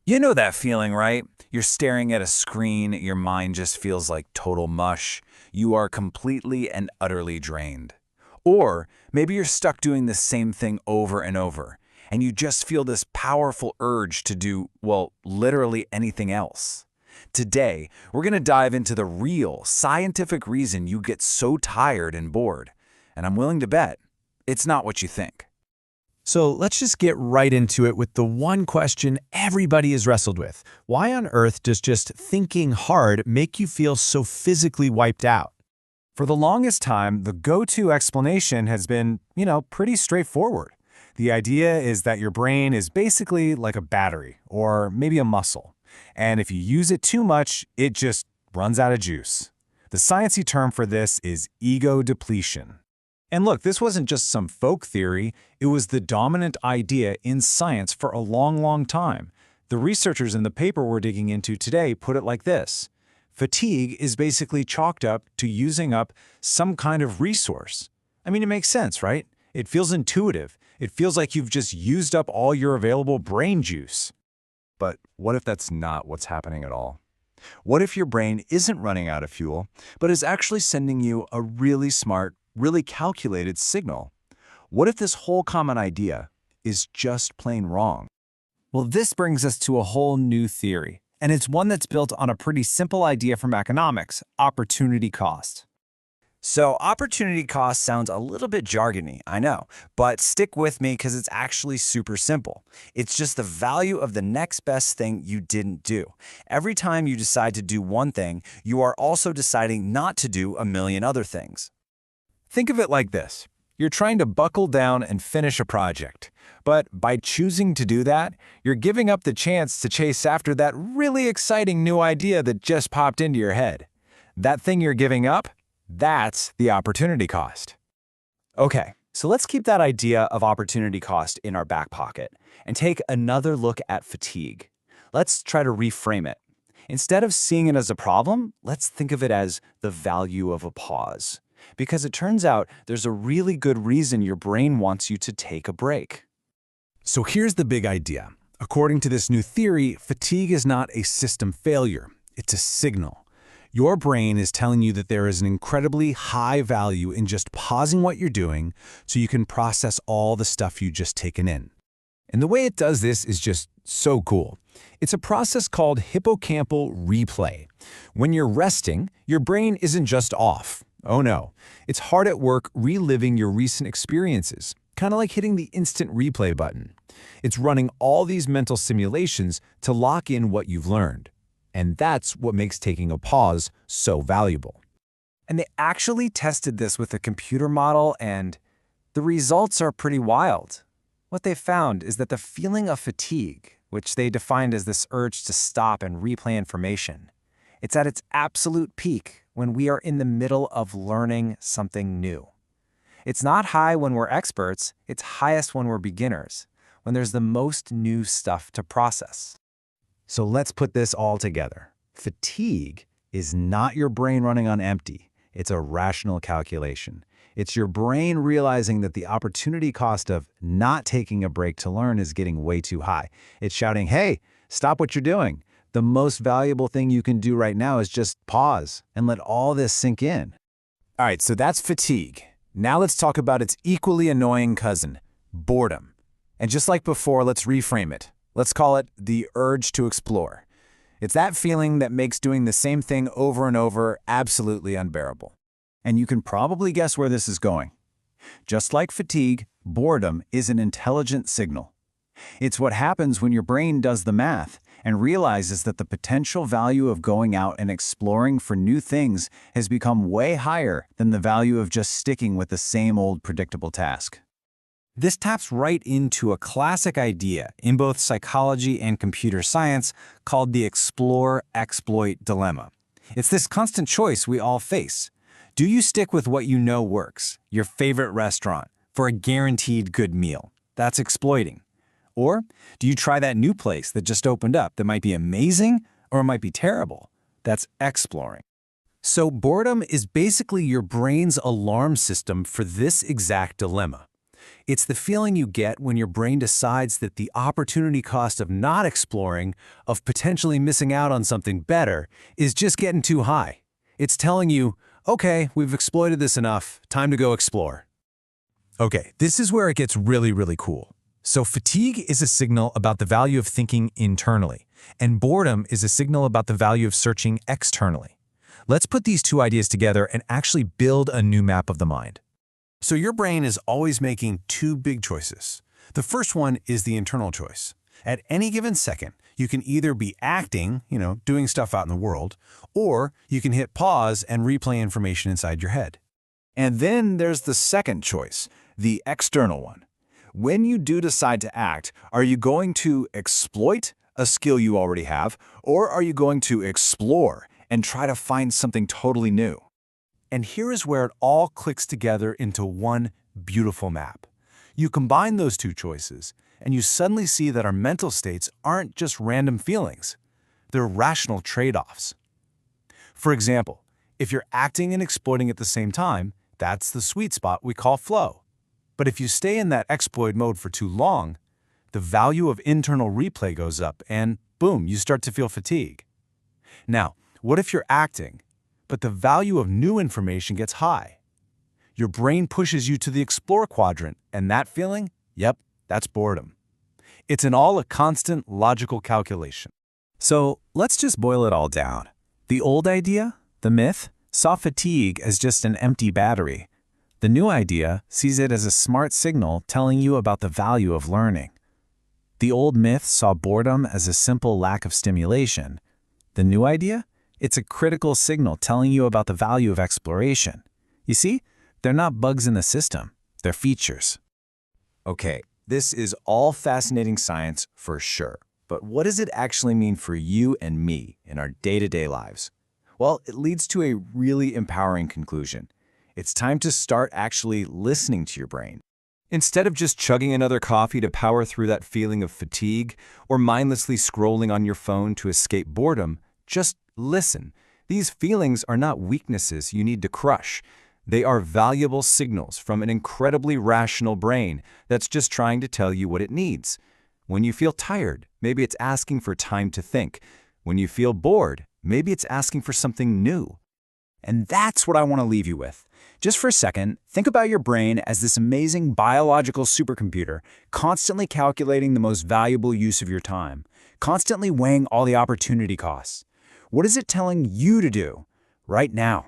You know that feeling, right? You're staring at a screen, your mind just feels like total mush. You are completely and utterly drained. Or maybe you're stuck doing the same thing over and over, and you just feel this powerful urge to do, well, literally anything else. Today, we're going to dive into the real, scientific reason you get so tired and bored. And I'm willing to bet it's not what you think. So let's just get right into it with the one question everybody has wrestled with. Why on earth does just thinking hard make you feel so physically wiped out? For the longest time, the go-to explanation has been, pretty straightforward. The idea is that your brain is basically like a battery, or maybe a muscle. And if you use it too much, it just runs out of juice. The sciencey term for this is ego depletion. And look, this wasn't just some folk theory, it was the dominant idea in science for a long, long time. The researchers in the paper we're digging into today put it like this: fatigue is basically chalked up to using up some kind of resource. I mean, it makes sense, right? It feels intuitive. It feels like you've just used up all your available brain juice. But what if that's not what's happening at all? What if your brain isn't running out of fuel, but is actually sending you a really smart, really calculated signal? What if this whole common idea is just plain wrong? Well, this brings us to a whole new theory, and it's one that's built on a pretty simple idea from economics: opportunity cost. So opportunity cost sounds a little bit jargony, I know, but stick with me because it's actually super simple. It's just the value of the next best thing you didn't do. Every time you decide to do one thing, you are also deciding not to do a million other things. Think of it like this. You're trying to buckle down and finish a project. But by choosing to do that, you're giving up the chance to chase after that really exciting new idea that just popped into your head. That thing you're giving up, that's the opportunity cost. Okay, so let's keep that idea of opportunity cost in our back pocket and take another look at fatigue. Let's try to reframe it. Instead of seeing it as a problem, let's think of it as the value of a pause. Because it turns out there's a really good reason your brain wants you to take a break. So here's the big idea. According to this new theory, fatigue is not a system failure. It's a signal. Your brain is telling you that there is an incredibly high value in just pausing what you're doing so you can process all the stuff you've just taken in. And the way it does this is just so cool. It's a process called hippocampal replay. When you're resting, your brain isn't just off. Oh no, it's hard at work reliving your recent experiences, kind of like hitting the instant replay button. It's running all these mental simulations to lock in what you've learned. And that's what makes taking a pause so valuable. And they actually tested this with a computer model, and the results are pretty wild. What they found is that the feeling of fatigue, which they defined as this urge to stop and replay information, it's at its absolute peak when we are in the middle of learning something new. It's not high when we're experts, it's highest when we're beginners, when there's the most new stuff to process. So let's put this all together. Fatigue is not your brain running on empty. It's a rational calculation. It's your brain realizing that the opportunity cost of not taking a break to learn is getting way too high. It's shouting, hey, stop what you're doing. The most valuable thing you can do right now is just pause and let all this sink in. All right, so that's fatigue. Now let's talk about its equally annoying cousin, boredom. And just like before, let's reframe it. Let's call it the urge to explore. It's that feeling that makes doing the same thing over and over absolutely unbearable. And you can probably guess where this is going. Just like fatigue, boredom is an intelligent signal. It's what happens when your brain does the math and realizes that the potential value of going out and exploring for new things has become way higher than the value of just sticking with the same old predictable task. This taps right into a classic idea in both psychology and computer science called the explore-exploit dilemma. It's this constant choice we all face. Do you stick with what you know works, your favorite restaurant, for a guaranteed good meal? That's exploiting. Or do you try that new place that just opened up that might be amazing or it might be terrible? That's exploring. So boredom is basically your brain's alarm system for this exact dilemma. It's the feeling you get when your brain decides that the opportunity cost of not exploring, of potentially missing out on something better, is just getting too high. It's telling you, okay, we've exploited this enough, time to go explore. Okay, this is where it gets really, really cool. So fatigue is a signal about the value of thinking internally, and boredom is a signal about the value of searching externally. Let's put these two ideas together and actually build a new map of the mind. So your brain is always making two big choices. The first one is the internal choice. At any given second, you can either be acting, doing stuff out in the world, or you can hit pause and replay information inside your head. And then there's the second choice, the external one. When you do decide to act, are you going to exploit a skill you already have, or are you going to explore and try to find something totally new? And here is where it all clicks together into one beautiful map. You combine those two choices, and you suddenly see that our mental states aren't just random feelings. They're rational trade-offs. For example, if you're acting and exploiting at the same time, that's the sweet spot we call flow. But if you stay in that exploit mode for too long, the value of internal replay goes up and boom, you start to feel fatigue. Now, what if you're acting, but the value of new information gets high? Your brain pushes you to the explore quadrant, and that feeling, yep, that's boredom. It's a constant logical calculation. So let's just boil it all down. The old idea, the myth, saw fatigue as just an empty battery. The new idea sees it as a smart signal telling you about the value of learning. The old myth saw boredom as a simple lack of stimulation. The new idea? It's a critical signal telling you about the value of exploration. You see, they're not bugs in the system, they're features. Okay, this is all fascinating science for sure. But what does it actually mean for you and me in our day-to-day lives? Well, it leads to a really empowering conclusion. It's time to start actually listening to your brain. Instead of just chugging another coffee to power through that feeling of fatigue or mindlessly scrolling on your phone to escape boredom, just listen. These feelings are not weaknesses you need to crush. They are valuable signals from an incredibly rational brain that's just trying to tell you what it needs. When you feel tired, maybe it's asking for time to think. When you feel bored, maybe it's asking for something new. And that's what I want to leave you with. Just for a second, think about your brain as this amazing biological supercomputer, constantly calculating the most valuable use of your time, constantly weighing all the opportunity costs. What is it telling you to do right now?